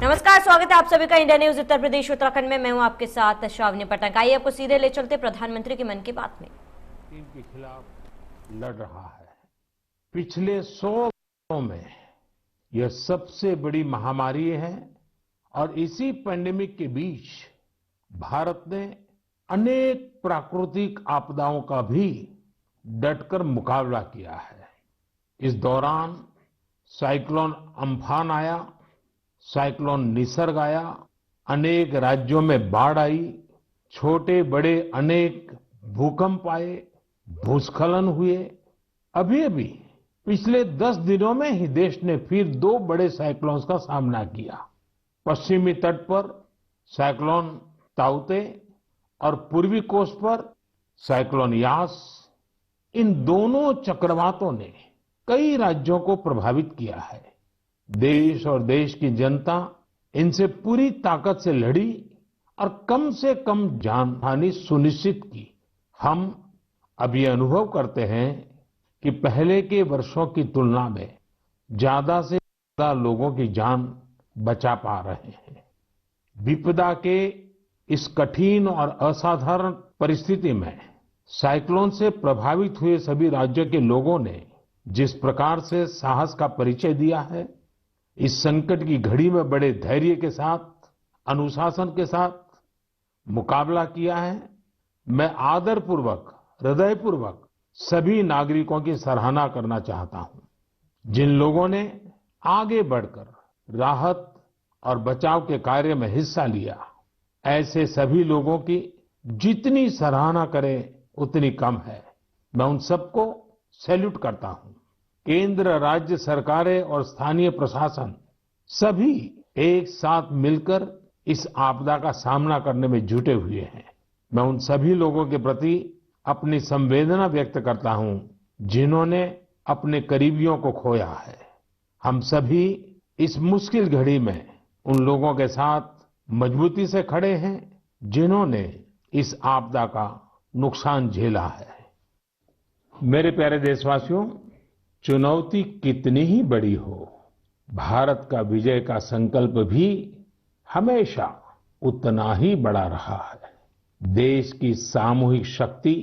नमस्कार, स्वागत है आप सभी का इंडिया न्यूज उत्तर प्रदेश उत्तराखंड में। मैं हूं आपके साथ श्रावणी पटक। आइए आपको सीधे ले चलते प्रधानमंत्री के मन की बात में। चीन के खिलाफ लड़ रहा है। पिछले 100 वर्षों में यह सबसे बड़ी महामारी है और इसी पैंडेमिक के बीच भारत ने अनेक प्राकृतिक आपदाओं का भी डटकर मुकाबला किया है। इस दौरान साइक्लोन अम्फान आया, साइक्लोन निसर्ग आया, अनेक राज्यों में बाढ़ आई, छोटे बड़े अनेक भूकंप आए, भूस्खलन हुए। अभी अभी पिछले 10 दिनों में ही देश ने फिर 2 बड़े साइक्लोन्स का सामना किया। पश्चिमी तट पर साइक्लोन ताउते और पूर्वी कोस्ट पर साइक्लोन यास। इन दोनों चक्रवातों ने कई राज्यों को प्रभावित किया है। देश और देश की जनता इनसे पूरी ताकत से लड़ी और कम से कम जानहानि सुनिश्चित की। हम अब ये अनुभव करते हैं कि पहले के वर्षों की तुलना में ज्यादा से ज्यादा लोगों की जान बचा पा रहे हैं। विपदा के इस कठिन और असाधारण परिस्थिति में साइक्लोन से प्रभावित हुए सभी राज्यों के लोगों ने जिस प्रकार से साहस का परिचय दिया है, इस संकट की घड़ी में बड़े धैर्य के साथ, अनुशासन के साथ मुकाबला किया है, मैं आदरपूर्वक, हृदयपूर्वक सभी नागरिकों की सराहना करना चाहता हूं। जिन लोगों ने आगे बढ़कर राहत और बचाव के कार्य में हिस्सा लिया, ऐसे सभी लोगों की जितनी सराहना करें उतनी कम है। मैं उन सबको सैल्यूट करता हूं। केंद्र, राज्य सरकारें और स्थानीय प्रशासन सभी एक साथ मिलकर इस आपदा का सामना करने में जुटे हुए हैं। मैं उन सभी लोगों के प्रति अपनी संवेदना व्यक्त करता हूं जिन्होंने अपने करीबियों को खोया है। हम सभी इस मुश्किल घड़ी में उन लोगों के साथ मजबूती से खड़े हैं जिन्होंने इस आपदा का नुकसान झेला है। मेरे प्यारे देशवासियों, चुनौती कितनी ही बड़ी हो, भारत का विजय का संकल्प भी हमेशा उतना ही बड़ा रहा है। देश की सामूहिक शक्ति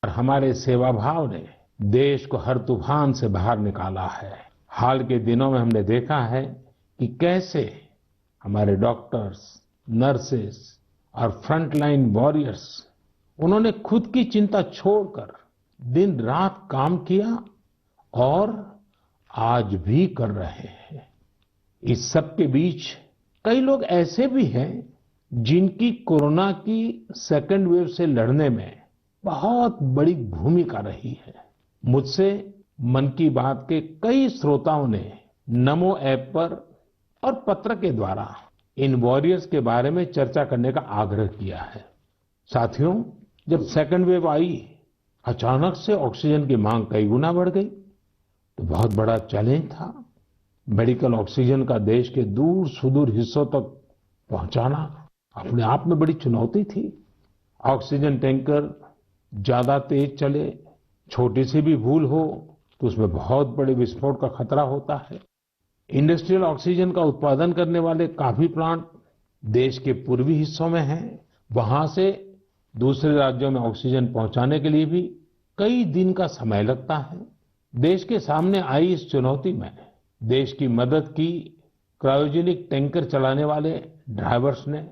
और हमारे सेवा भाव ने देश को हर तूफान से बाहर निकाला है। हाल के दिनों में हमने देखा है कि कैसे हमारे डॉक्टर्स, नर्सेस और फ्रंटलाइन वॉरियर्स, उन्होंने खुद की चिंता छोड़कर दिन रात काम किया और आज भी कर रहे हैं। इस सब के बीच कई लोग ऐसे भी हैं जिनकी कोरोना की सेकेंड वेव से लड़ने में बहुत बड़ी भूमिका रही है। मुझसे मन की बात के कई श्रोताओं ने नमो ऐप पर और पत्र के द्वारा इन वॉरियर्स के बारे में चर्चा करने का आग्रह किया है। साथियों, जब सेकेंड वेव आई, अचानक से ऑक्सीजन की मांग कई गुना बढ़ गई, तो बहुत बड़ा चैलेंज था। मेडिकल ऑक्सीजन का देश के दूर सुदूर हिस्सों तक पहुंचाना अपने आप में बड़ी चुनौती थी। ऑक्सीजन टैंकर ज्यादा तेज चले, छोटी सी भी भूल हो तो उसमें बहुत बड़े विस्फोट का खतरा होता है। इंडस्ट्रियल ऑक्सीजन का उत्पादन करने वाले काफी प्लांट देश के पूर्वी हिस्सों में हैं। वहां से दूसरे राज्यों में ऑक्सीजन पहुंचाने के लिए भी कई दिन का समय लगता है। देश के सामने आई इस चुनौती में देश की मदद की क्रायोजेनिक टैंकर चलाने वाले ड्राइवर्स ने,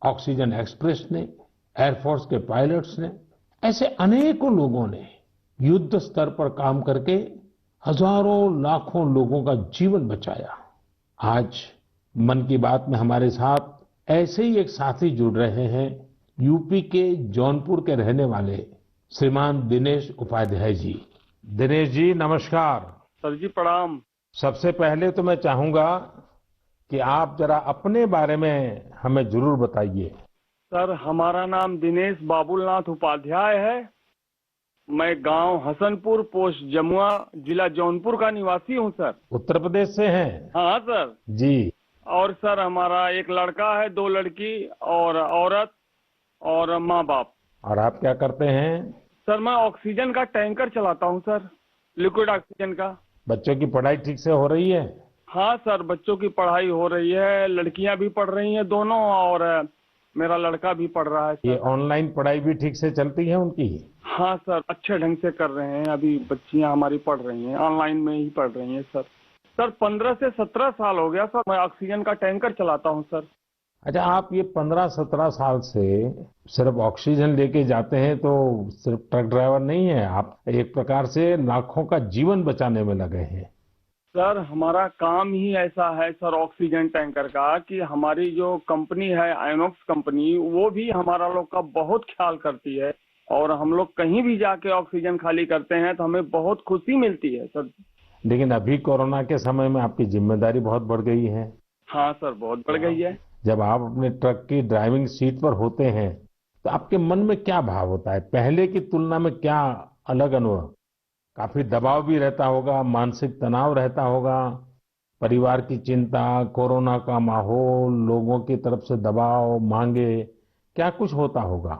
ऑक्सीजन एक्सप्रेस ने, एयरफोर्स के पायलट्स ने, ऐसे अनेकों लोगों ने युद्ध स्तर पर काम करके हजारों लाखों लोगों का जीवन बचाया। आज मन की बात में हमारे साथ ऐसे ही एक साथी जुड़ रहे हैं, यूपी के जौनपुर के रहने वाले श्रीमान दिनेश उपाध्याय जी। दिनेश जी, नमस्कार। सर जी प्रणाम। सबसे पहले तो मैं चाहूंगा कि आप जरा अपने बारे में हमें जरूर बताइए। सर, हमारा नाम दिनेश बाबुलनाथ उपाध्याय है। मैं गांव हसनपुर, पोस्ट जमुआ, जिला जौनपुर का निवासी हूं सर। उत्तर प्रदेश से हैं? हाँ सर जी। और सर, हमारा एक लड़का है, 2 लड़की और औरत और माँ बाप। और आप क्या करते हैं? सर, मैं ऑक्सीजन का टैंकर चलाता हूं सर, लिक्विड ऑक्सीजन का। बच्चों की पढ़ाई ठीक से हो रही है? हाँ सर, बच्चों की पढ़ाई हो रही है, लड़कियां भी पढ़ रही हैं दोनों, और मेरा लड़का भी पढ़ रहा है ये सर। ऑनलाइन पढ़ाई भी ठीक से चलती है उनकी? हाँ सर, अच्छे ढंग से कर रहे हैं। अभी बच्चियां हमारी पढ़ रही हैं, ऑनलाइन में ही पढ़ रही हैं सर। सर 15 से 17 साल हो गया सर, मैं ऑक्सीजन का टैंकर चलाता हूँ सर। अच्छा, आप ये 15-17 साल से सिर्फ ऑक्सीजन लेके जाते हैं, तो सिर्फ ट्रक ड्राइवर नहीं है आप, एक प्रकार से लाखों का जीवन बचाने में लगे हैं। सर हमारा काम ही ऐसा है सर, ऑक्सीजन टैंकर का, कि हमारी जो कंपनी है आइनॉक्स कंपनी, वो भी हमारा लोग का बहुत ख्याल करती है। और हम लोग कहीं भी जाके ऑक्सीजन खाली करते हैं तो हमें बहुत खुशी मिलती है सर। लेकिन अभी कोरोना के समय में आपकी जिम्मेदारी बहुत बढ़ गई है। हाँ सर, बहुत बढ़ गई है। जब आप अपने ट्रक की ड्राइविंग सीट पर होते हैं तो आपके मन में क्या भाव होता है? पहले की तुलना में क्या अलग अनुभव? काफी दबाव भी रहता होगा, मानसिक तनाव रहता होगा, परिवार की चिंता, कोरोना का माहौल, लोगों की तरफ से दबाव, मांगे, क्या कुछ होता होगा?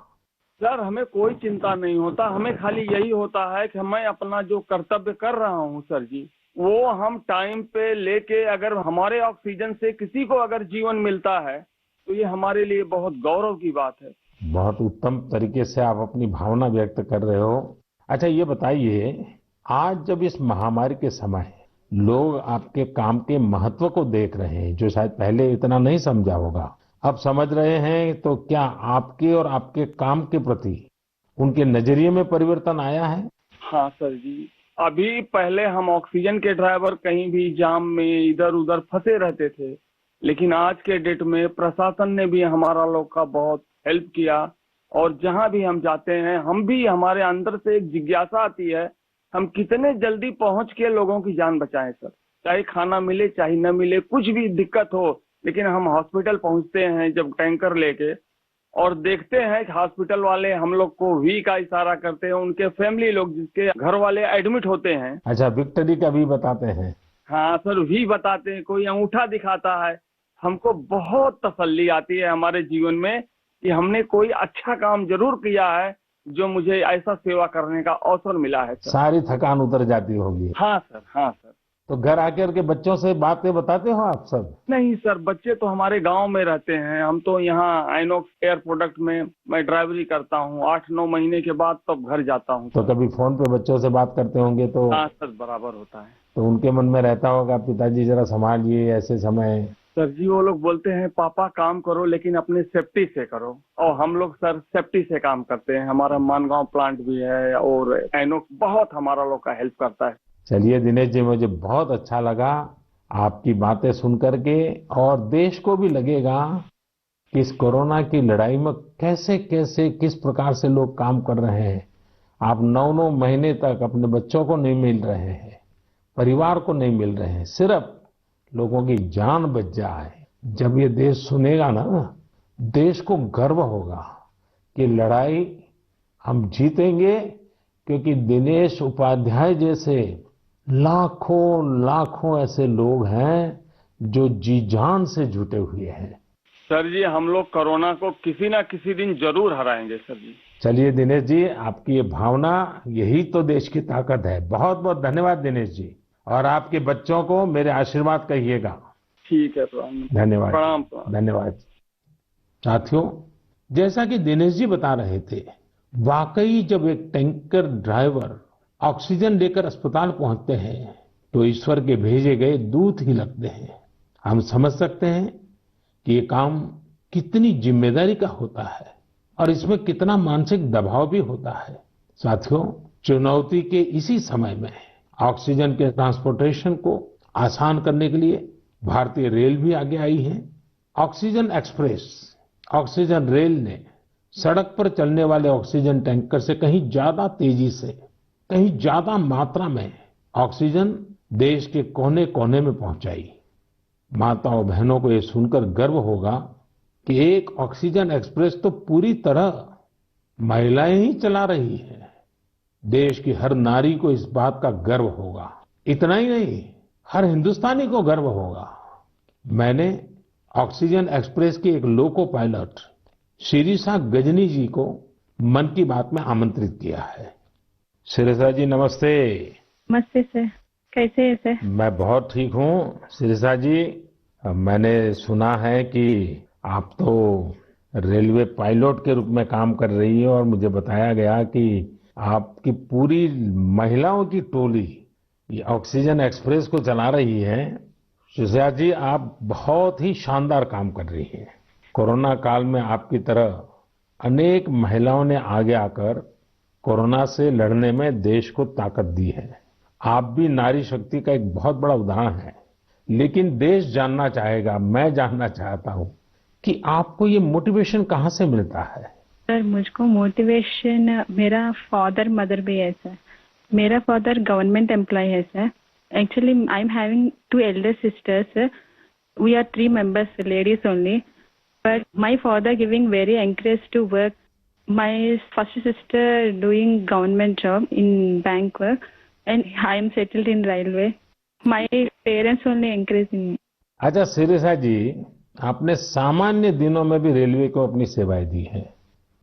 सर हमें कोई चिंता नहीं होता, हमें खाली यही होता है कि मैं अपना जो कर्तव्य कर रहा हूँ सर जी, वो हम टाइम पे लेके, अगर हमारे ऑक्सीजन से किसी को अगर जीवन मिलता है तो ये हमारे लिए बहुत गौरव की बात है। बहुत उत्तम तरीके से आप अपनी भावना व्यक्त कर रहे हो। अच्छा, ये बताइए, आज जब इस महामारी के समय लोग आपके काम के महत्व को देख रहे हैं, जो शायद पहले इतना नहीं समझा होगा, अब समझ रहे हैं, तो क्या आपके और आपके काम के प्रति उनके नजरिए में परिवर्तन आया है? हाँ सर जी, अभी पहले हम ऑक्सीजन के ड्राइवर कहीं भी जाम में इधर उधर फंसे रहते थे, लेकिन आज के डेट में प्रशासन ने भी हमारा लोग का बहुत हेल्प किया। और जहां भी हम जाते हैं, हम भी, हमारे अंदर से एक जिज्ञासा आती है, हम कितने जल्दी पहुंच के लोगों की जान बचाएं सर। चाहे खाना मिले चाहे न मिले, कुछ भी दिक्कत हो, लेकिन हम हॉस्पिटल पहुंचते हैं जब टैंकर लेके, और देखते हैं कि हॉस्पिटल वाले हम लोग को वी का इशारा करते हैं, उनके फैमिली लोग जिसके घर वाले एडमिट होते हैं। अच्छा, विक्ट्री का भी बताते हैं? हाँ सर, वी बताते हैं, कोई अंगूठा दिखाता है। हमको बहुत तसल्ली आती है हमारे जीवन में कि हमने कोई अच्छा काम जरूर किया है, जो मुझे ऐसा सेवा करने का अवसर मिला है सर। सारी थकान उतर जाती होगी। हाँ सर, हाँ सर। तो घर आकर के बच्चों से बातें बताते हो आप सब? नहीं सर, बच्चे तो हमारे गांव में रहते हैं, हम तो यहाँ आइनॉक्स एयर प्रोडक्ट में मैं ड्राइवरी करता हूँ। 8-9 महीने के बाद तब घर जाता हूँ। तो कभी फोन पे बच्चों से बात करते होंगे तो? हाँ सर, बराबर होता है। तो उनके मन में रहता होगा, पिताजी जरा संभालिए ऐसे समय। सर जी, वो लोग बोलते हैं पापा काम करो लेकिन अपने सेफ्टी से करो, और हम लोग सर सेफ्टी से काम करते हैं। हमारा मानगांव प्लांट भी है और आइनॉक्स बहुत हमारा लोग का हेल्प करता है। चलिए दिनेश जी, मुझे बहुत अच्छा लगा आपकी बातें सुन करके, और देश को भी लगेगा कि इस कोरोना की लड़ाई में कैसे कैसे किस प्रकार से लोग काम कर रहे हैं। आप 9-9 महीने तक अपने बच्चों को नहीं मिल रहे हैं, परिवार को नहीं मिल रहे हैं, सिर्फ लोगों की जान बच जाए। जब ये देश सुनेगा ना, देश को गर्व होगा कि लड़ाई हम जीतेंगे, क्योंकि दिनेश उपाध्याय जैसे लाखों लाखों ऐसे लोग हैं जो जी जान से जुटे हुए हैं। सर जी, हम लोग कोरोना को किसी ना किसी दिन जरूर हराएंगे सर जी। चलिए दिनेश जी, आपकी ये भावना, यही तो देश की ताकत है। बहुत बहुत धन्यवाद दिनेश जी, और आपके बच्चों को मेरे आशीर्वाद कहिएगा। ठीक है, प्रणाम। धन्यवाद। प्रणाम। धन्यवाद। साथियों, जैसा कि दिनेश जी बता रहे थे, वाकई जब एक टैंकर ड्राइवर ऑक्सीजन लेकर अस्पताल पहुंचते हैं तो ईश्वर के भेजे गए दूत ही लगते हैं। हम समझ सकते हैं कि ये काम कितनी जिम्मेदारी का होता है और इसमें कितना मानसिक दबाव भी होता है। साथियों, चुनौती के इसी समय में ऑक्सीजन के ट्रांसपोर्टेशन को आसान करने के लिए भारतीय रेल भी आगे आई है। ऑक्सीजन एक्सप्रेस, ऑक्सीजन रेल ने सड़क पर चलने वाले ऑक्सीजन टैंकर से कहीं ज्यादा तेजी से, कहीं ज्यादा मात्रा में ऑक्सीजन देश के कोने कोने में पहुंचाई। माताओं बहनों को ये सुनकर गर्व होगा कि एक ऑक्सीजन एक्सप्रेस तो पूरी तरह महिलाएं ही चला रही है। देश की हर नारी को इस बात का गर्व होगा। इतना ही नहीं, हर हिंदुस्तानी को गर्व होगा। मैंने ऑक्सीजन एक्सप्रेस की एक लोको पायलट शिरीषा गजनी जी को मन की बात में आमंत्रित किया है। शिरीषा जी, नमस्ते। नमस्ते सर, कैसे है सर? मैं बहुत ठीक हूँ शिरिषा जी। मैंने सुना है कि आप तो रेलवे पायलट के रूप में काम कर रही है और मुझे बताया गया कि आपकी पूरी महिलाओं की टोली ये ऑक्सीजन एक्सप्रेस को चला रही है। शिरिषा जी, आप बहुत ही शानदार काम कर रही हैं। कोरोना काल में आपकी तरह अनेक महिलाओं ने आगे आकर कोरोना से लड़ने में देश को ताकत दी है। आप भी नारी शक्ति का एक बहुत बड़ा उदाहरण है। लेकिन देश जानना चाहेगा, मैं जानना चाहता हूँ कि आपको ये मोटिवेशन कहाँ से मिलता है? सर मुझको मोटिवेशन मेरा फादर मदर भी है सर। मेरा फादर गवर्नमेंट एम्प्लॉय है sir. Actually I am having 2 elder sisters. We are 3 members, ladies only. But my father giving very encourage to work. My first sister doing government job in bank work, and I am settled in railway. My parents only encouraging me. अच्छा शिरिषा जी, आपने सामान्य दिनों में भी railway को अपनी सेवाएं दी हैं,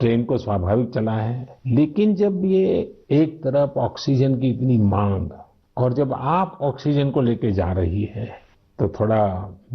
ट्रेन को स्वाभाविक चला है। लेकिन जब ये एक तरफ ऑक्सीजन की इतनी मांग और जब आप ऑक्सीजन को लेके जा रही है तो थोड़ा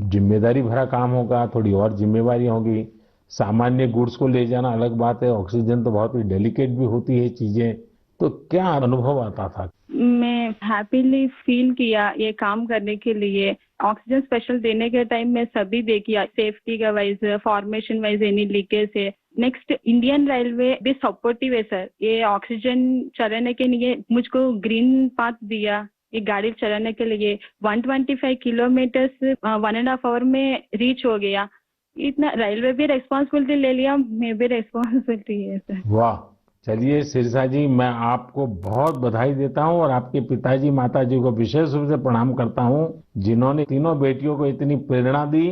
जिम्मेदारी भरा काम होगा, थोड़ी और जिम्मेवारी होगी। सामान्य गुड्स को ले जाना अलग बात है, ऑक्सीजन तो बहुत ही डेलिकेट भी होती है चीजें। तो क्या अनुभव आता था? मैं हैप्पीली फील किया ये काम करने के लिए। ऑक्सीजन स्पेशल देने के टाइम में सभी देखिए सेफ्टी का wise, formation wise any leakage है। नेक्स्ट इंडियन रेलवे भी सपोर्टिव है सर। ये ऑक्सीजन चलाने के लिए मुझको ग्रीन पाथ दिया। ये गाड़ी चलाने के लिए 125 किलोमीटर 1.5 hour में रीच हो गया। इतना रेलवे भी रेस्पॉन्सिबिलिटी ले लिया, मैं भी रेस्पॉन्सिबिलिटी है सर। वाह, चलिए शिरिषा जी, मैं आपको बहुत बधाई देता हूं और आपके पिताजी माताजी को विशेष रूप से प्रणाम करता हूं, जिन्होंने तीनों बेटियों को इतनी प्रेरणा दी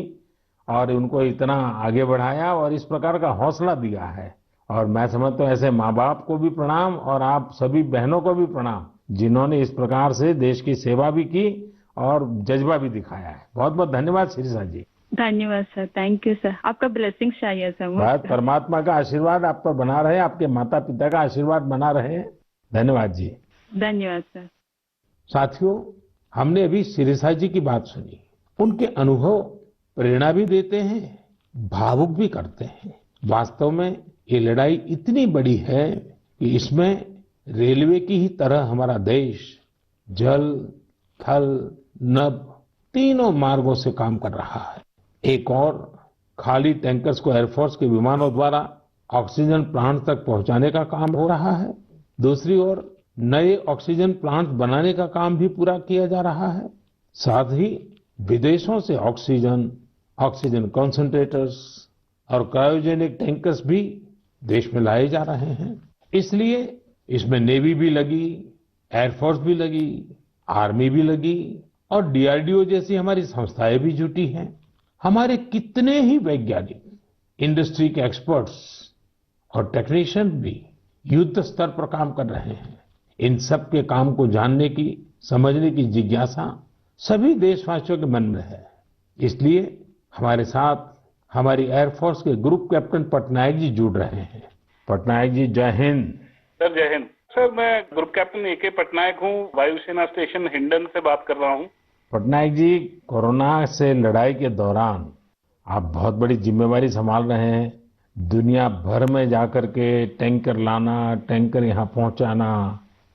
और उनको इतना आगे बढ़ाया और इस प्रकार का हौसला दिया है। और मैं समझता हूं ऐसे माँ बाप को भी प्रणाम और आप सभी बहनों को भी प्रणाम, जिन्होंने इस प्रकार से देश की सेवा भी की और जज्बा भी दिखाया है। बहुत बहुत धन्यवाद शिरिषा जी। धन्यवाद सर, थैंक यू सर। आपका ब्लेसिंग्स चाहिए सर मुझे। बस परमात्मा का आशीर्वाद आप पर बना रहे, आपके माता पिता का आशीर्वाद बना रहे। धन्यवाद जी। धन्यवाद सर। साथियों, हमने अभी शिरिषा जी की बात सुनी। उनके अनुभव प्रेरणा भी देते हैं, भावुक भी करते हैं। वास्तव में ये लड़ाई इतनी बड़ी है कि इसमें रेलवे की ही तरह हमारा देश जल, थल, नभ तीनों मार्गों से काम कर रहा है। एक और खाली टैंकर्स को एयरफोर्स के विमानों द्वारा ऑक्सीजन प्लांट तक पहुंचाने का काम हो रहा है। दूसरी ओर नए ऑक्सीजन प्लांट बनाने का काम भी पूरा किया जा रहा है। साथ ही विदेशों से ऑक्सीजन, ऑक्सीजन कॉन्सेंट्रेटर्स और क्रायोजेनिक टैंकर्स भी देश में लाए जा रहे हैं। इसलिए इसमें नेवी भी लगी, एयरफोर्स भी लगी, आर्मी भी लगी और डीआरडीओ जैसी हमारी संस्थाएं भी जुटी हैं। हमारे कितने ही वैज्ञानिक, इंडस्ट्री के एक्सपर्ट्स और टेक्नीशियन भी युद्ध स्तर पर काम कर रहे हैं। इन सब के काम को जानने की, समझने की जिज्ञासा सभी देशवासियों के मन में है। इसलिए हमारे साथ हमारी एयरफोर्स के ग्रुप कैप्टन पटनायक जी जुड़ रहे हैं। पटनायक जी, जय हिंद। सर जय हिंद। सर मैं ग्रुप कैप्टन ए.के. पटनायक हूँ, वायुसेना स्टेशन हिंडन से बात कर रहा हूँ। पटनायक जी, कोरोना से लड़ाई के दौरान आप बहुत बड़ी जिम्मेवारी संभाल रहे हैं। दुनिया भर में जाकर के टैंकर लाना, टैंकर यहाँ पहुंचाना।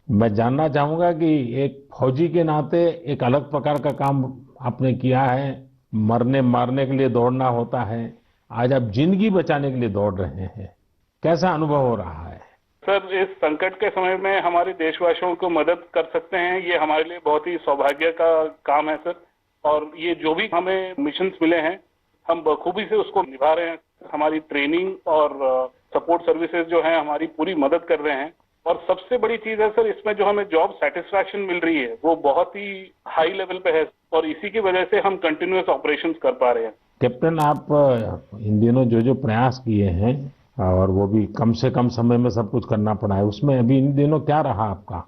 मैं जानना चाहूंगा कि एक फौजी के नाते एक अलग प्रकार का काम आपने किया है। मरने मारने के लिए दौड़ना होता है, आज आप जिंदगी बचाने के लिए दौड़ रहे हैं। कैसा अनुभव हो रहा है? सर इस संकट के समय में हमारे देशवासियों को मदद कर सकते हैं, ये हमारे लिए बहुत ही सौभाग्य का काम है सर। और ये जो भी हमें मिशंस मिले हैं, हम बखूबी से उसको निभा रहे हैं। हमारी ट्रेनिंग और सपोर्ट सर्विसेज जो है हमारी पूरी मदद कर रहे हैं। और सबसे बड़ी चीज है सर, इसमें जो हमें जॉब सेटिस्फैक्शन मिल रही है वो बहुत ही हाई लेवल पे है और इसी की वजह से हम कंटिन्यूअस ऑपरेशंस कर पा रहे हैं। कैप्टन, आप इन दिनों जो प्रयास किए हैं और वो भी कम से कम समय में सब कुछ करना पड़ा है, उसमें अभी इन दिनों क्या रहा आपका?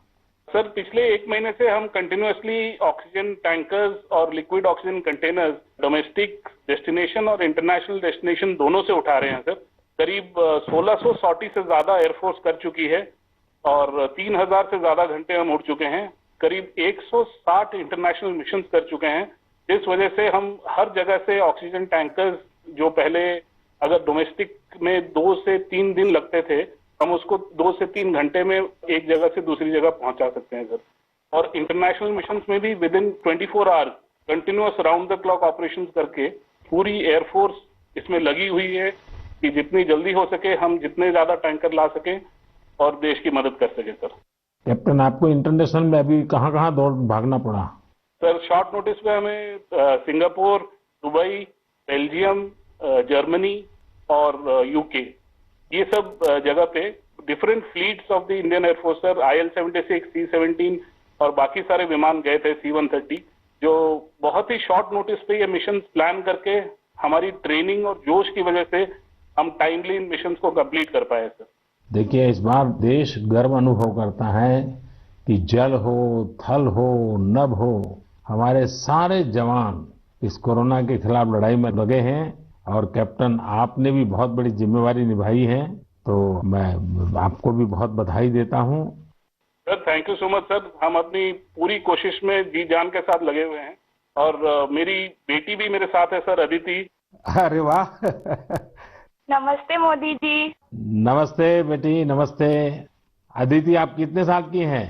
सर पिछले 1 महीने से हम कंटिन्यूअसली ऑक्सीजन टैंकर्स और liquid oxygen containers domestic destination और इंटरनेशनल डेस्टिनेशन दोनों से उठा रहे हैं सर। करीब 1600 सॉर्टी से ज्यादा एयरफोर्स कर चुकी है और 3000 से ज्यादा घंटे हम उड़ चुके हैं। करीब 160 इंटरनेशनल मिशन कर चुके हैं, जिस वजह से हम हर जगह से ऑक्सीजन टैंकर्स, जो पहले अगर डोमेस्टिक में 2 से 3 दिन लगते थे, हम उसको 2 से 3 घंटे में एक जगह से दूसरी जगह पहुंचा सकते हैं सर। और इंटरनेशनल मिशन में भी with in 24 hours continuous round the clock operations करके पूरी एयरफोर्स इसमें लगी हुई है कि जितनी जल्दी हो सके हम जितने ज्यादा टैंकर ला सकें और देश की मदद कर सके सर। कैप्टन, आपको इंटरनेशनल में अभी कहाँ कहाँ दौड़ भागना पड़ा? सर शॉर्ट नोटिस पे हमें सिंगापुर, दुबई, बेल्जियम, जर्मनी और यूके, ये सब जगह पे different fleets of the Indian air force sir, IL-76, C-17 और बाकी सारे विमान गए थे, C-130, जो बहुत ही शॉर्ट नोटिस पे ये मिशन प्लान करके हमारी ट्रेनिंग और जोश की वजह से हम टाइमली इन मिशन को कंप्लीट कर पाए सर। देखिए, इस बार देश गर्व अनुभव करता है कि जल हो, थल हो, नभ हो, हमारे सारे जवान इस कोरोना के खिलाफ लड़ाई में लगे हैं। और कैप्टन, आपने भी बहुत बड़ी जिम्मेवारी निभाई है, तो मैं आपको भी बहुत बधाई देता हूं। Sir thank you so much sir. हम अपनी पूरी कोशिश में जी जान के साथ लगे हुए हैं और मेरी बेटी भी मेरे साथ है सर, अदिति। अरे वाह! नमस्ते मोदी जी। नमस्ते बेटी, नमस्ते। अदिति, आप कितने साल की हैं?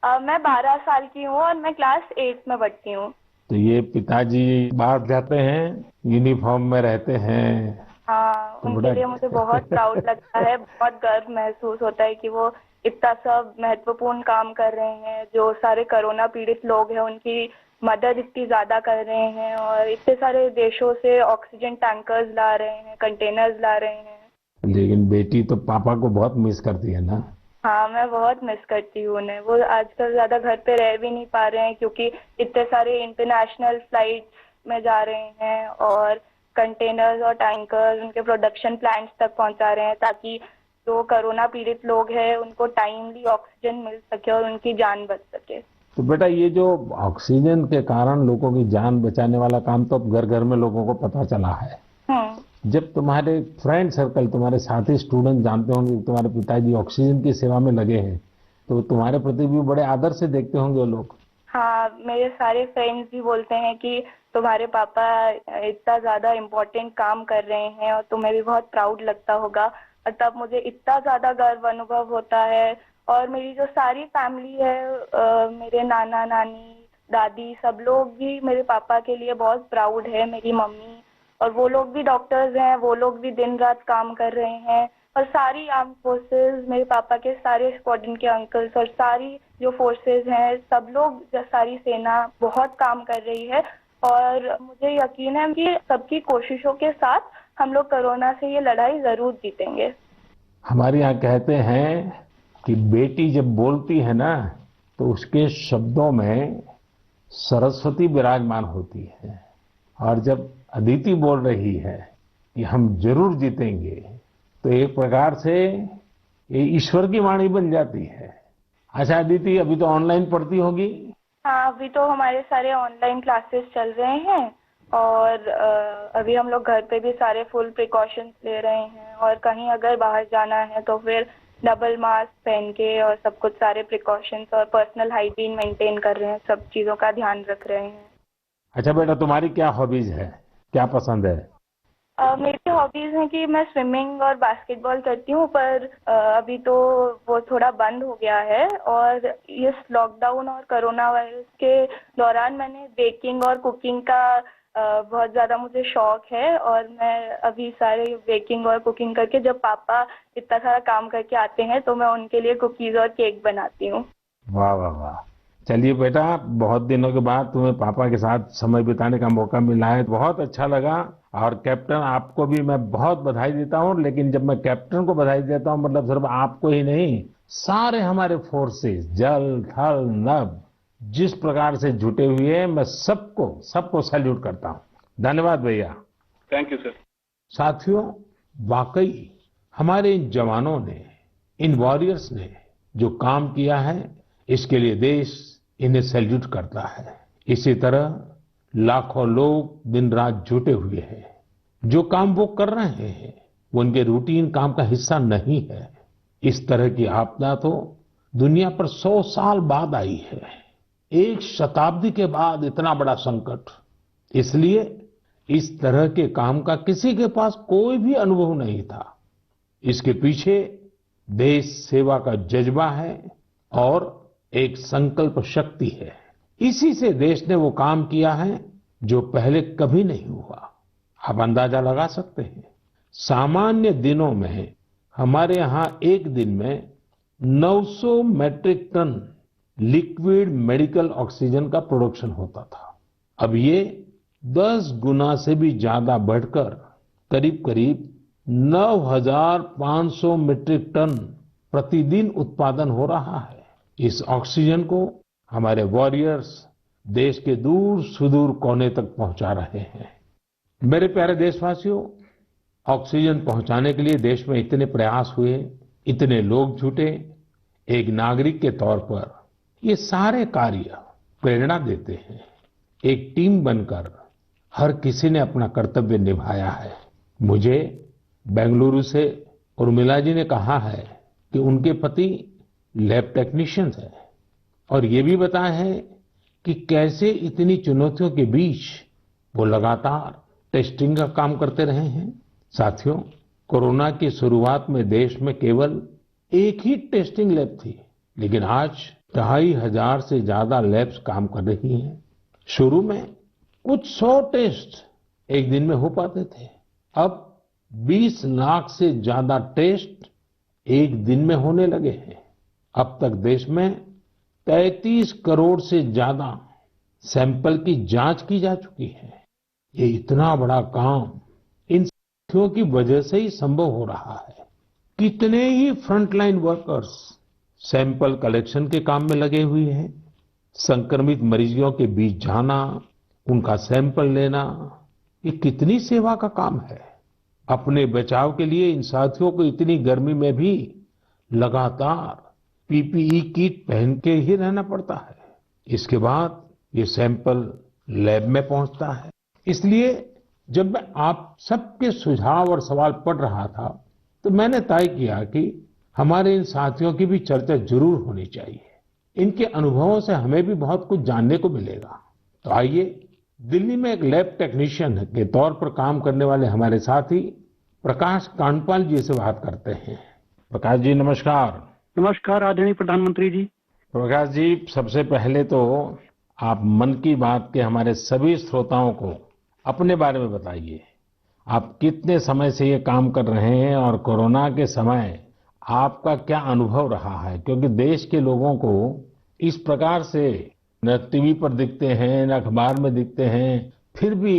मैं 12 साल की हूँ और मैं क्लास 8 में पढ़ती हूँ। तो ये पिताजी बाहर जाते हैं, यूनिफॉर्म में रहते हैं। हाँ, तो उनके लिए मुझे बहुत प्राउड लगता है, बहुत गर्व महसूस होता है कि वो इतना सब महत्वपूर्ण काम कर रहे हैं। जो सारे कोरोना पीड़ित लोग हैं उनकी मदद इतनी ज्यादा कर रहे हैं और इतने सारे देशों से ऑक्सीजन टैंकर्स ला रहे हैं, कंटेनर्स ला रहे हैं। लेकिन बेटी तो पापा को बहुत मिस करती है ना? हाँ, मैं बहुत मिस करती हूँ उन्हें। वो आजकल ज्यादा घर पे रह भी नहीं पा रहे हैं क्योंकि इतने सारे इंटरनेशनल फ्लाइट्स में जा रहे हैं और कंटेनर्स और टैंकर्स उनके प्रोडक्शन प्लांट्स तक पहुंचा रहे हैं ताकि जो कोरोना पीड़ित लोग हैं उनको टाइमली ऑक्सीजन मिल सके और उनकी जान बच सके। तो बेटा, ये जो ऑक्सीजन के कारण लोगों की जान बचाने वाला काम तो अब घर घर में लोगों को पता चला है। जब तुम्हारे फ्रेंड सर्कल, तुम्हारे साथी स्टूडेंट जानते होंगे कि तुम्हारे पिताजी ऑक्सीजन की सेवा में लगे हैं, तो तुम्हारे प्रति भी बड़े आदर से देखते होंगे वो लोग। हाँ, मेरे सारे फ्रेंड्स भी बोलते हैं कि तुम्हारे पापा इतना ज्यादा इम्पोर्टेंट काम कर रहे हैं और तुम्हें भी बहुत प्राउड लगता होगा। और तब मुझे इतना ज्यादा गर्व अनुभव होता है। और मेरी जो सारी फैमिली है, मेरे नाना नानी, दादी, सब लोग भी मेरे पापा के लिए बहुत प्राउड है। मेरी मम्मी, और वो लोग भी डॉक्टर्स हैं, वो लोग भी दिन रात काम कर रहे हैं। और सारी आर्म फोर्सेस, मेरे पापा के सारे स्क्वाड्रन के अंकल्स और सारी जो फोर्सेस हैं, सब लोग, सारी सेना बहुत काम कर रही है। और मुझे यकीन है कि सबकी कोशिशों के साथ हम लोग कोरोना से ये लड़ाई जरूर जीतेंगे। हमारे यहाँ कहते हैं कि बेटी जब बोलती है ना, तो उसके शब्दों में सरस्वती विराजमान होती है। और जब अदिति बोल रही है कि हम जरूर जीतेंगे, तो एक प्रकार से ये ईश्वर की वाणी बन जाती है। अच्छा अदिति, अभी तो ऑनलाइन पढ़ती होगी? हाँ, अभी तो हमारे सारे ऑनलाइन क्लासेस चल रहे हैं और अभी हम लोग घर पे भी सारे फुल प्रिकॉशंस ले रहे हैं। और कहीं अगर बाहर जाना है तो फिर डबल मास्क पहन के और सब कुछ सारे प्रिकॉशंस और पर्सनल हाइजीन मेंटेन कर रहे हैं, सब चीज़ों का ध्यान रख रहे हैं। अच्छा बेटा, तुम्हारी क्या हॉबीज है, क्या पसंद है? मेरी हॉबीज हैं कि मैं स्विमिंग और बास्केटबॉल करती हूँ, पर अभी तो वो थोड़ा बंद हो गया है। और इस लॉकडाउन और कोरोना वायरस के दौरान मैंने बेकिंग और कुकिंग का बहुत ज़्यादा मुझे शौक है। और मैं अभी सारे बेकिंग और कुकिंग करके, जब पापा इतना सारा काम करके आते हैं तो मैं उनके लिए कुकीज़ और केक बनाती हूँ। वाह वाह वाह! चलिए बेटा, बहुत दिनों के बाद तुम्हें पापा के साथ समय बिताने का मौका मिला है, बहुत अच्छा लगा। और कैप्टन, आपको भी मैं बहुत बधाई देता हूँ। लेकिन जब मैं कैप्टन को बधाई देता हूँ, मतलब सिर्फ आपको ही नहीं, सारे हमारे फोर्सेस, जल थल नभ, जिस प्रकार से जुटे हुए हैं, मैं सबको सैल्यूट करता हूँ। धन्यवाद भैया। Thank you sir. साथियों, वाकई हमारे इन जवानों ने, इन वॉरियर्स ने जो काम किया है, इसके लिए देश इन्हें सैल्यूट करता है। इसी तरह लाखों लोग दिन रात जुटे हुए हैं। जो काम वो कर रहे हैं वो उनके रूटीन काम का हिस्सा नहीं है। इस तरह की आपदा तो दुनिया पर 100 साल बाद आई है। एक शताब्दी के बाद इतना बड़ा संकट, इसलिए इस तरह के काम का किसी के पास कोई भी अनुभव नहीं था। इसके पीछे देश सेवा का जज्बा है और एक संकल्प शक्ति है। इसी से देश ने वो काम किया है जो पहले कभी नहीं हुआ। आप अंदाजा लगा सकते हैं, सामान्य दिनों में हमारे यहाँ एक दिन में 900 metric tonne liquid medical oxygen का प्रोडक्शन होता था। अब ये 10 गुना से भी ज्यादा बढ़कर करीब करीब 9,500 मीट्रिक टन प्रतिदिन उत्पादन हो रहा है। इस ऑक्सीजन को हमारे वॉरियर्स देश के दूर सुदूर कोने तक पहुंचा रहे हैं। मेरे प्यारे देशवासियों, ऑक्सीजन पहुंचाने के लिए देश में इतने प्रयास हुए, इतने लोग जुटे। एक नागरिक के तौर पर ये सारे कार्य प्रेरणा देते हैं। एक टीम बनकर हर किसी ने अपना कर्तव्य निभाया है। मुझे बेंगलुरु से उर्मिला जी ने कहा है कि उनके पति लैब टेक्नीशियन है और ये भी बताया है कि कैसे इतनी चुनौतियों के बीच वो लगातार टेस्टिंग का काम करते रहे हैं। साथियों, कोरोना की शुरुआत में देश में केवल एक ही टेस्टिंग लैब थी, लेकिन आज 2,500 से ज्यादा लैब्स काम कर रही हैं। शुरू में कुछ 100 टेस्ट एक दिन में हो पाते थे, अब 20 लाख से ज्यादा टेस्ट एक दिन में होने लगे हैं। अब तक देश में 33 करोड़ से ज्यादा सैंपल की जांच की जा चुकी है। ये इतना बड़ा काम इन साथियों की वजह से ही संभव हो रहा है। कितने ही फ्रंटलाइन वर्कर्स सैंपल कलेक्शन के काम में लगे हुए हैं। संक्रमित मरीजों के बीच जाना, उनका सैंपल लेना, ये कितनी सेवा का काम है। अपने बचाव के लिए इन साथियों को इतनी गर्मी में भी लगातार पीपीई किट पहन के ही रहना पड़ता है। इसके बाद ये सैंपल लैब में पहुंचता है। इसलिए जब मैं आप सबके सुझाव और सवाल पढ़ रहा था तो मैंने तय किया कि हमारे इन साथियों की भी चर्चा जरूर होनी चाहिए। इनके अनुभवों से हमें भी बहुत कुछ जानने को मिलेगा। तो आइए, दिल्ली में एक लैब टेक्नीशियन के तौर पर काम करने वाले हमारे साथी प्रकाश कांडपाल जी से बात करते हैं। प्रकाश जी, नमस्कार। नमस्कार आदरणीय प्रधानमंत्री जी। प्रकाश जी, सबसे पहले तो आप मन की बात के हमारे सभी श्रोताओं को अपने बारे में बताइए। आप कितने समय से ये काम कर रहे हैं और कोरोना के समय आपका क्या अनुभव रहा है? क्योंकि देश के लोगों को इस प्रकार से न टीवी पर दिखते हैं, न अखबार में दिखते हैं, फिर भी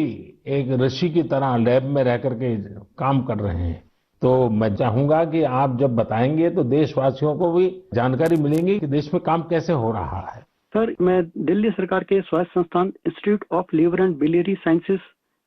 एक ऋषि की तरह लैब में रह करके काम कर रहे हैं। तो मैं चाहूंगा कि आप जब बताएंगे तो देशवासियों को भी जानकारी मिलेगी कि देश में काम कैसे हो रहा है। सर, मैं दिल्ली सरकार के स्वास्थ्य संस्थान institute of liver and biliary sciences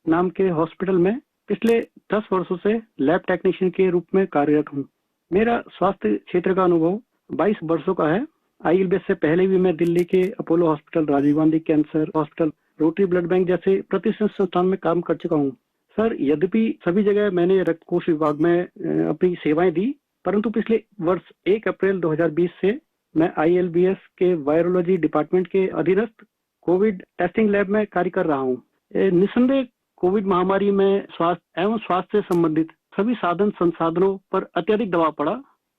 नाम के हॉस्पिटल में पिछले 10 वर्षों से लैब टेक्नीशियन के रूप में कार्यरत हूँ। मेरा स्वास्थ्य क्षेत्र का अनुभव 22 वर्षों का है। आईएलबीएस से पहले भी मैं दिल्ली के Apollo hospital, Rajiv Gandhi cancer hospital, Rotary blood bank जैसे प्रतिष्ठित संस्थान में काम कर चुका हूँ। सर, यद्यपि सभी जगह मैंने रक्त कोष विभाग में अपनी सेवाएं दी, परंतु पिछले वर्ष 1 अप्रैल 2020 से मैं आईएलबीएस के वायरोलॉजी डिपार्टमेंट के अधीनस्थ कोविड टेस्टिंग लैब में कार्य कर रहा हूँ। निस्संदेह कोविड महामारी में स्वास्थ्य एवं स्वास्थ्य से संबंधित सभी साधन संसाधनों पर अत्यधिक दबाव पड़ा,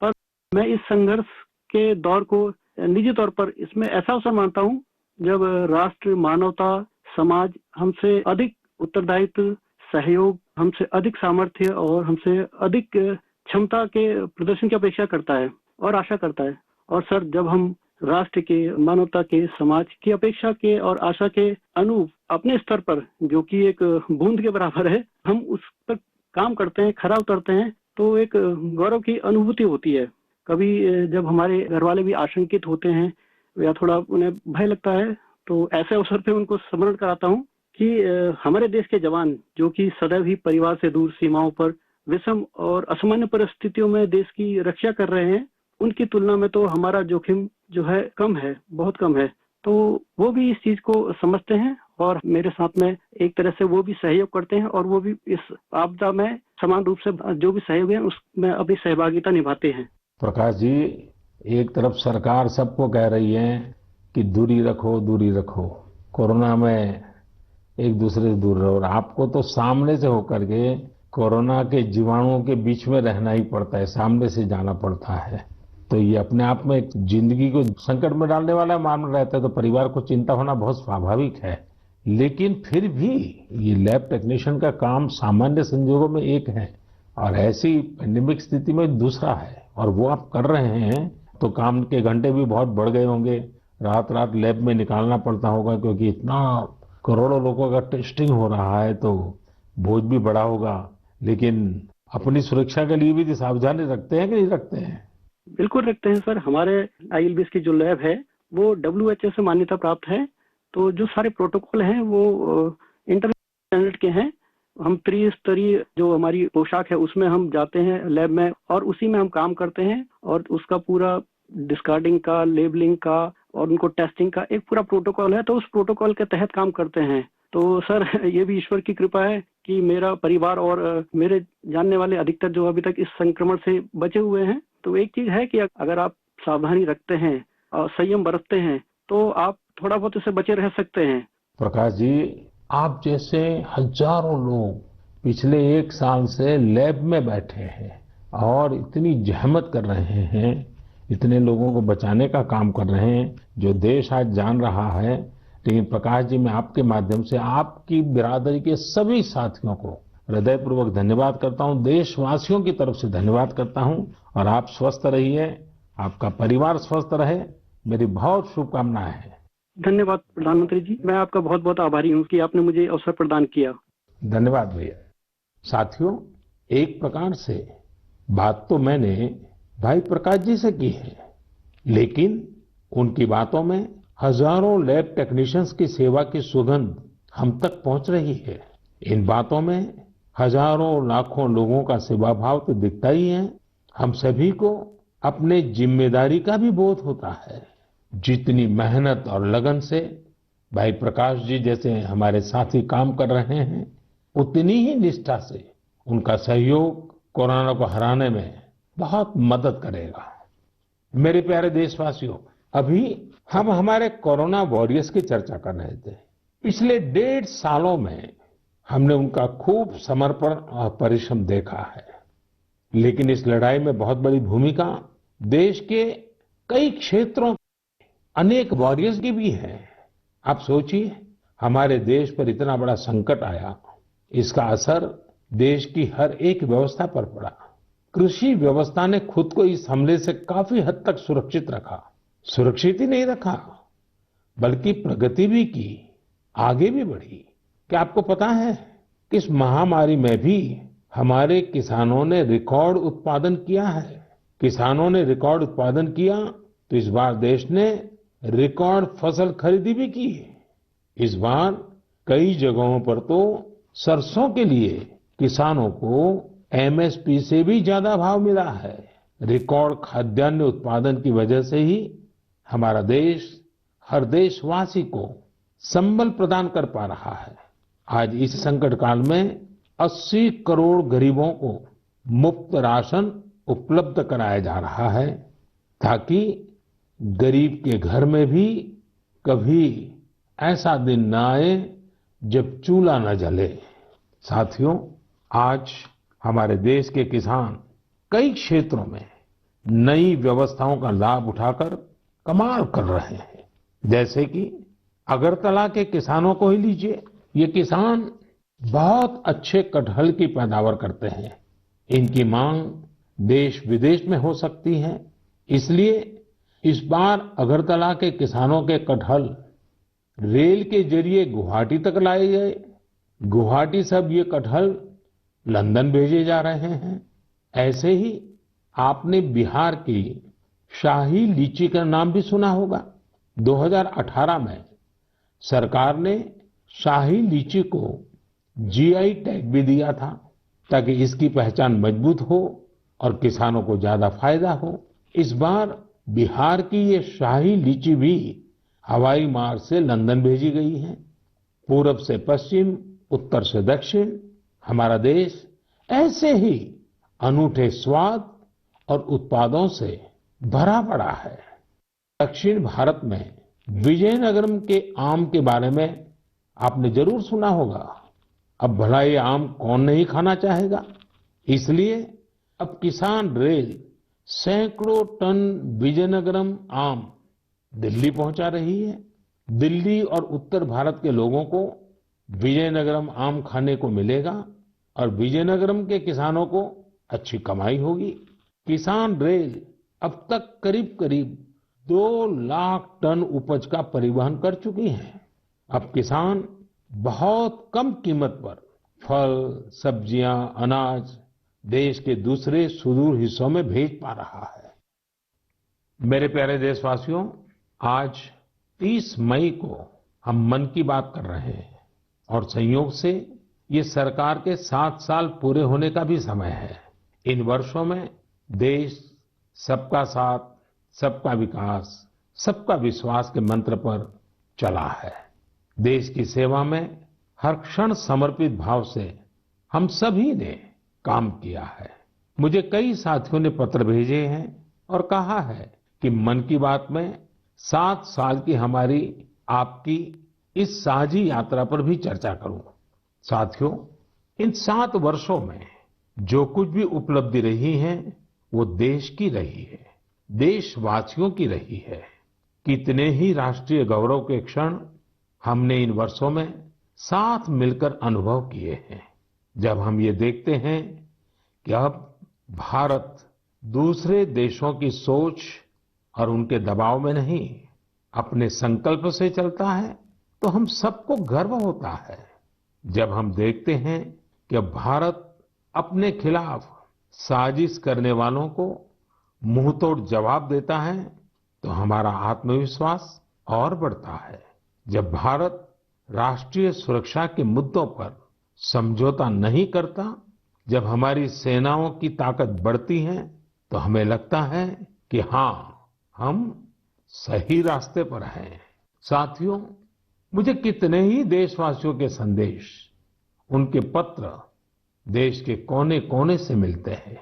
पर मैं इस संघर्ष के दौर को निजी तौर पर इसमें ऐसा अवसर मानता हूँ जब राष्ट्र, मानवता, समाज हमसे अधिक उत्तरदायित्व, सहयोग, हमसे अधिक सामर्थ्य और हमसे अधिक क्षमता के प्रदर्शन की अपेक्षा करता है और आशा करता है। और सर, जब हम राष्ट्र के, मानवता के, समाज की अपेक्षा के और आशा के अनुरूप अपने स्तर पर, जो कि एक बूंद के बराबर है, हम उस पर काम करते हैं, खरा उतरते हैं, तो एक गौरव की अनुभूति होती है। कभी जब हमारे घर वाले भी आशंकित होते हैं या थोड़ा उन्हें भय लगता है, तो ऐसे अवसर पे उनको स्मरण कराता हूँ कि हमारे देश के जवान, जो कि सदैव ही परिवार से दूर सीमाओं पर विषम और असामान्य परिस्थितियों में देश की रक्षा कर रहे हैं, उनकी तुलना में तो हमारा जोखिम जो है कम है, बहुत कम है। तो वो भी इस चीज को समझते हैं और मेरे साथ में एक तरह से वो भी सहयोग करते हैं और वो भी इस आपदा में समान रूप से जो भी सहयोग है उसमें अपनी सहभागिता निभाते हैं। प्रकाश जी, एक तरफ सरकार सबको कह रही है कि दूरी रखो, दूरी रखो, कोरोना में एक दूसरे से दूर रहो। और आपको तो सामने से होकर के कोरोना के जीवाणुओं के बीच में रहना ही पड़ता है, सामने से जाना पड़ता है। तो ये अपने आप में एक जिंदगी को संकट में डालने वाला मामला रहता है, तो परिवार को चिंता होना बहुत स्वाभाविक है। लेकिन फिर भी ये लैब टेक्नीशियन का काम सामान्य संजोगों में एक है और ऐसी पेंडेमिक स्थिति में दूसरा है, और वो आप कर रहे हैं तो काम के घंटे भी बहुत बढ़ गए होंगे। रात रात लैब में निकालना पड़ता होगा, क्योंकि इतना करोड़ों लोगों का टेस्टिंग हो रहा है तो बोझ भी बड़ा होगा। लेकिन अपनी सुरक्षा के लिए भी सावधानी रखते हैं कि नहीं रखते हैं? बिल्कुल रखते हैं सर। हमारे ILBS की जो लैब है वो WHO से मान्यता प्राप्त है। तो जो सारे प्रोटोकॉल हैं वो इंटरनेशनल स्टैंडर्ड के हैं। हम त्रिस्तरीय जो हमारी पोशाक है उसमें हम जाते हैं लैब में और उसी में हम काम करते हैं, और उसका पूरा डिस्कार्डिंग का, लेबलिंग का और उनको टेस्टिंग का एक पूरा प्रोटोकॉल है। तो उस प्रोटोकॉल के तहत काम करते हैं। तो सर ये भी ईश्वर की कृपा है कि मेरा परिवार और मेरे जानने वाले अधिकतर जो अभी तक इस संक्रमण से बचे हुए हैं। तो एक चीज है कि अगर आप सावधानी रखते हैं और संयम बरतते हैं तो आप थोड़ा बहुत इससे बचे रह सकते हैं। प्रकाश जी, आप जैसे हजारों लोग पिछले 1 साल से लैब में बैठे हैं और इतनी जहमत कर रहे हैं, इतने लोगों को बचाने का काम कर रहे हैं, जो देश आज जान रहा है। लेकिन प्रकाश जी, मैं आपके माध्यम से आपकी बिरादरी के सभी साथियों को हृदयपूर्वक धन्यवाद करता हूं, देशवासियों की तरफ से धन्यवाद करता हूं। और आप स्वस्थ रहिए, आपका परिवार स्वस्थ रहे, मेरी बहुत शुभकामनाएं हैं। धन्यवाद प्रधानमंत्री जी, मैं आपका बहुत बहुत आभारी हूँ कि आपने मुझे अवसर प्रदान किया। धन्यवाद भैया। साथियों, एक प्रकार से बात तो मैंने भाई प्रकाश जी से की है, लेकिन उनकी बातों में हजारों लैब टेक्नीशियंस की सेवा की सुगंध हम तक पहुंच रही है। इन बातों में हजारों लाखों लोगों का सेवा भाव तो दिखता ही है। हम सभी को अपने जिम्मेदारी का भी बोध होता है। जितनी मेहनत और लगन से भाई प्रकाश जी जैसे हमारे साथी काम कर रहे हैं, उतनी ही निष्ठा से उनका सहयोग कोरोना को हराने में बहुत मदद करेगा। मेरे प्यारे देशवासियों, अभी हम हमारे कोरोना वॉरियर्स की चर्चा कर रहे थे। पिछले 1.5 सालों में हमने उनका खूब समर्पण और परिश्रम देखा है। लेकिन इस लड़ाई में बहुत बड़ी भूमिका देश के कई क्षेत्रों अनेक वॉरियर्स की भी है। आप सोचिए, हमारे देश पर इतना बड़ा संकट आया, इसका असर देश की हर एक व्यवस्था पर पड़ा। कृषि व्यवस्था ने खुद को इस हमले से काफी हद तक सुरक्षित रखा। सुरक्षित ही नहीं रखा, बल्कि प्रगति भी की, आगे भी बढ़ी। क्या आपको पता है कि इस महामारी में भी हमारे किसानों ने रिकॉर्ड उत्पादन किया है? किसानों ने रिकॉर्ड उत्पादन किया तो इस बार देश ने रिकॉर्ड फसल खरीदी भी की। इस बार कई जगहों पर तो सरसों के लिए किसानों को MSP से भी ज्यादा भाव मिला है। रिकॉर्ड खाद्यान्न उत्पादन की वजह से ही हमारा देश हर देशवासी को संबल प्रदान कर पा रहा है। आज इस संकट काल में 80 करोड़ गरीबों को मुफ्त राशन उपलब्ध कराया जा रहा है, ताकि गरीब के घर में भी कभी ऐसा दिन न आए जब चूल्हा न जले। साथियों, आज हमारे देश के किसान कई क्षेत्रों में नई व्यवस्थाओं का लाभ उठाकर कमाल कर रहे हैं। जैसे कि अगरतला के किसानों को ही लीजिए। ये किसान बहुत अच्छे कटहल की पैदावार करते हैं। इनकी मांग देश विदेश में हो सकती है, इसलिए इस बार अगरतला के किसानों के कटहल रेल के जरिए गुवाहाटी तक लाए गए। गुवाहाटी से अब ये कटहल लंदन भेजे जा रहे हैं। ऐसे ही आपने बिहार की शाही लीची का नाम भी सुना होगा। 2018 में सरकार ने शाही लीची को GI टैग भी दिया था, ताकि इसकी पहचान मजबूत हो और किसानों को ज्यादा फायदा हो। इस बार बिहार की ये शाही लीची भी हवाई मार्ग से लंदन भेजी गई है। पूरब से पश्चिम, उत्तर से दक्षिण, हमारा देश ऐसे ही अनूठे स्वाद और उत्पादों से भरा पड़ा है। दक्षिण भारत में विजयनगरम के आम के बारे में आपने जरूर सुना होगा। अब भला ये आम कौन नहीं खाना चाहेगा। इसलिए अब किसान रेल सैकड़ों टन विजयनगरम आम दिल्ली पहुंचा रही है। दिल्ली और उत्तर भारत के लोगों को विजयनगरम आम खाने को मिलेगा और विजयनगरम के किसानों को अच्छी कमाई होगी। किसान रेल अब तक करीब करीब 2 लाख टन उपज का परिवहन कर चुकी है। अब किसान बहुत कम कीमत पर फल, सब्जियां, अनाज देश के दूसरे सुदूर हिस्सों में भेज पा रहा है। मेरे प्यारे देशवासियों, आज 30 मई को हम मन की बात कर रहे हैं और संयोग से ये सरकार के 7 साल पूरे होने का भी समय है। इन वर्षों में देश सबका साथ, सबका विकास, सबका विश्वास के मंत्र पर चला है। देश की सेवा में हर क्षण समर्पित भाव से हम सभी ने काम किया है। मुझे कई साथियों ने पत्र भेजे हैं और कहा है कि मन की बात में 7 साल की हमारी आपकी इस साझी यात्रा पर भी चर्चा करूं। साथियों, इन 7 वर्षों में जो कुछ भी उपलब्धि रही है वो देश की रही है, देशवासियों की रही है। कितने ही राष्ट्रीय गौरव के क्षण हमने इन वर्षों में साथ मिलकर अनुभव किए हैं। जब हम ये देखते हैं कि अब भारत दूसरे देशों की सोच और उनके दबाव में नहीं, अपने संकल्प से चलता है, तो हम सबको गर्व होता है। जब हम देखते हैं कि अब भारत अपने खिलाफ साजिश करने वालों को मुंहतोड़ जवाब देता है, तो हमारा आत्मविश्वास और बढ़ता है। जब भारत राष्ट्रीय सुरक्षा के मुद्दों पर समझौता नहीं करता, जब हमारी सेनाओं की ताकत बढ़ती है, तो हमें लगता है कि हाँ, हम सही रास्ते पर हैं। साथियों, मुझे कितने ही देशवासियों के संदेश, उनके पत्र देश के कोने कोने से मिलते हैं।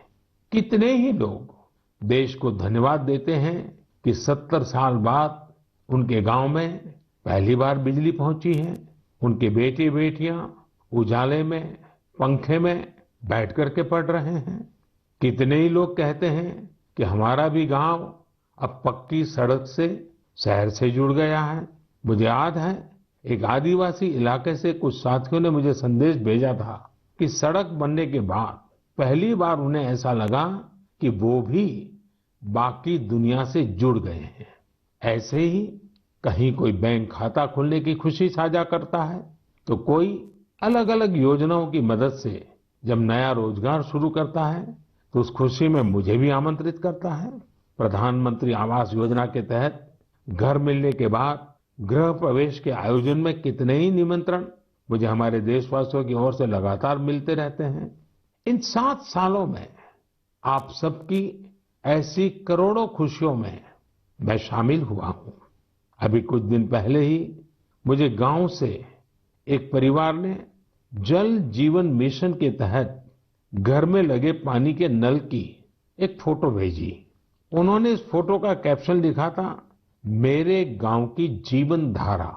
कितने ही लोग देश को धन्यवाद देते हैं कि 70 साल बाद उनके गांव में पहली बार बिजली पहुंची है। उनके बेटे बेटियां उजाले में, पंखे में बैठ करके पढ़ रहे हैं। कितने ही लोग कहते हैं कि हमारा भी गांव अब पक्की सड़क से शहर से जुड़ गया है। मुझे याद है, एक आदिवासी इलाके से कुछ साथियों ने मुझे संदेश भेजा था कि सड़क बनने के बाद पहली बार उन्हें ऐसा लगा कि वो भी बाकी दुनिया से जुड़ गए हैं। ऐसे ही कहीं कोई बैंक खाता खोलने की खुशी साझा करता है, तो कोई अलग अलग योजनाओं की मदद से जब नया रोजगार शुरू करता है, तो उस खुशी में मुझे भी आमंत्रित करता है। प्रधानमंत्री आवास योजना के तहत घर मिलने के बाद गृह प्रवेश के आयोजन में कितने ही निमंत्रण मुझे हमारे देशवासियों की ओर से लगातार मिलते रहते हैं। इन 7 सालों में आप सबकी ऐसी करोड़ों खुशियों में मैं शामिल हुआ हूं। अभी कुछ दिन पहले ही मुझे गांव से एक परिवार ने जल जीवन मिशन के तहत घर में लगे पानी के नल की एक फोटो भेजी। उन्होंने इस फोटो का कैप्शन लिखा था, मेरे गांव की जीवन धारा।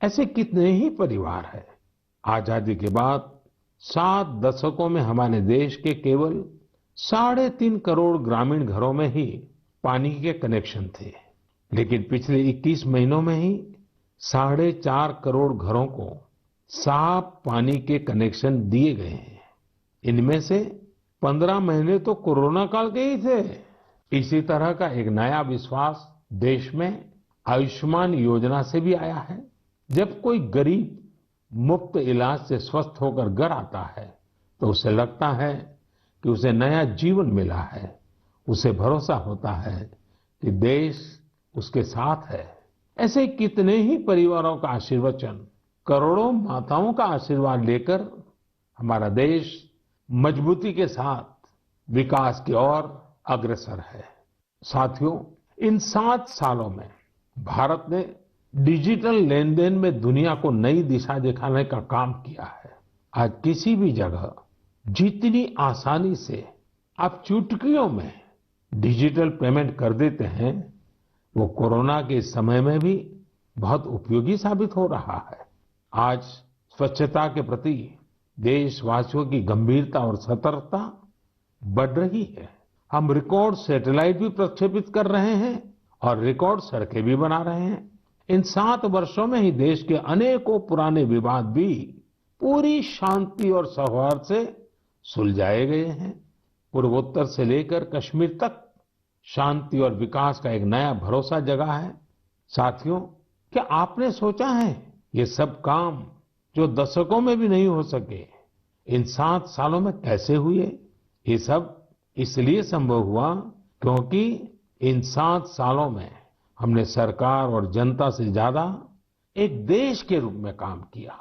ऐसे कितने ही परिवार हैं। आजादी के बाद 7 दशकों में हमारे देश के केवल 3.5 करोड़ ग्रामीण घरों में ही पानी के कनेक्शन थे, लेकिन पिछले 21 महीनों में ही 4.5 करोड़ घरों को साफ पानी के कनेक्शन दिए गए हैं। इनमें से 15 महीने तो कोरोना काल के ही थे। इसी तरह का एक नया विश्वास देश में आयुष्मान योजना से भी आया है। जब कोई गरीब मुफ्त इलाज से स्वस्थ होकर घर आता है, तो उसे लगता है कि उसे नया जीवन मिला है। उसे भरोसा होता है कि देश उसके साथ है। ऐसे कितने ही परिवारों का आशीर्वचन, करोड़ों माताओं का आशीर्वाद लेकर हमारा देश मजबूती के साथ विकास की ओर अग्रसर है। साथियों, इन 7 सालों में भारत ने डिजिटल लेन देन में दुनिया को नई दिशा दिखाने का काम किया है। आज किसी भी जगह जितनी आसानी से आप चुटकियों में डिजिटल पेमेंट कर देते हैं, वो कोरोना के समय में भी बहुत उपयोगी साबित हो रहा है। आज स्वच्छता के प्रति देशवासियों की गंभीरता और सतर्कता बढ़ रही है। हम रिकॉर्ड सैटेलाइट भी प्रक्षेपित कर रहे हैं और रिकॉर्ड सड़कें भी बना रहे हैं। इन 7 वर्षों में ही देश के अनेकों पुराने विवाद भी पूरी शांति और सौहार्द से सुलझाए गए हैं। पूर्वोत्तर से लेकर कश्मीर तक शांति और विकास का एक नया भरोसा जगा है। साथियों, क्या आपने सोचा है ये सब काम जो दशकों में भी नहीं हो सके, इन 7 सालों में कैसे हुए? ये सब इसलिए संभव हुआ क्योंकि इन 7 सालों में हमने सरकार और जनता से ज्यादा एक देश के रूप में काम किया,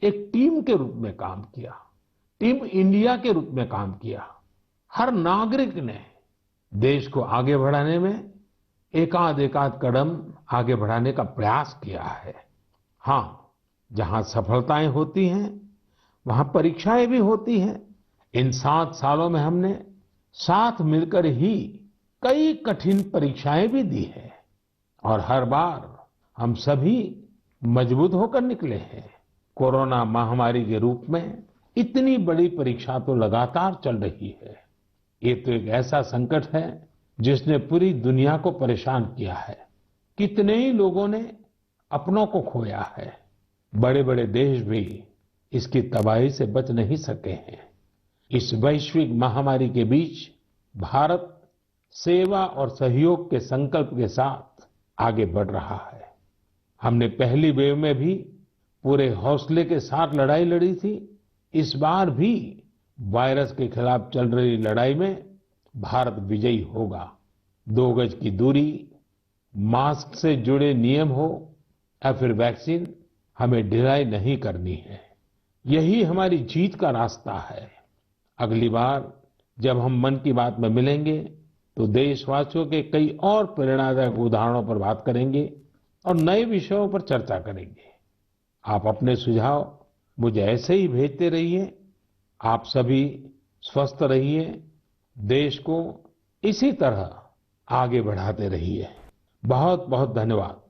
एक टीम के रूप में काम किया, टीम इंडिया के रूप में काम किया। हर नागरिक ने देश को आगे बढ़ाने में एकाध कदम आगे बढ़ाने का प्रयास किया है। हाँ, जहां सफलताएं होती हैं वहां परीक्षाएं भी होती हैं। इन 7 सालों में हमने साथ मिलकर ही कई कठिन परीक्षाएं भी दी है और हर बार हम सभी मजबूत होकर निकले हैं। कोरोना महामारी के रूप में इतनी बड़ी परीक्षा तो लगातार चल रही है। ये तो एक ऐसा संकट है जिसने पूरी दुनिया को परेशान किया है। कितने ही लोगों ने अपनों को खोया है। बड़े बड़े देश भी इसकी तबाही से बच नहीं सके हैं। इस वैश्विक महामारी के बीच भारत सेवा और सहयोग के संकल्प के साथ आगे बढ़ रहा है। हमने पहली वेव में भी पूरे हौसले के साथ लड़ाई लड़ी थी। इस बार भी वायरस के खिलाफ चल रही लड़ाई में भारत विजयी होगा। 2 गज की दूरी, मास्क से जुड़े नियम हो या फिर वैक्सीन, हमें ढिलाई नहीं करनी है। यही हमारी जीत का रास्ता है। अगली बार जब हम मन की बात में मिलेंगे तो देशवासियों के कई और प्रेरणादायक उदाहरणों पर बात करेंगे और नए विषयों पर चर्चा करेंगे। आप अपने सुझाव मुझे ऐसे ही भेजते रहिए। आप सभी स्वस्थ रहिए, देश को इसी तरह आगे बढ़ाते रहिए। बहुत बहुत धन्यवाद।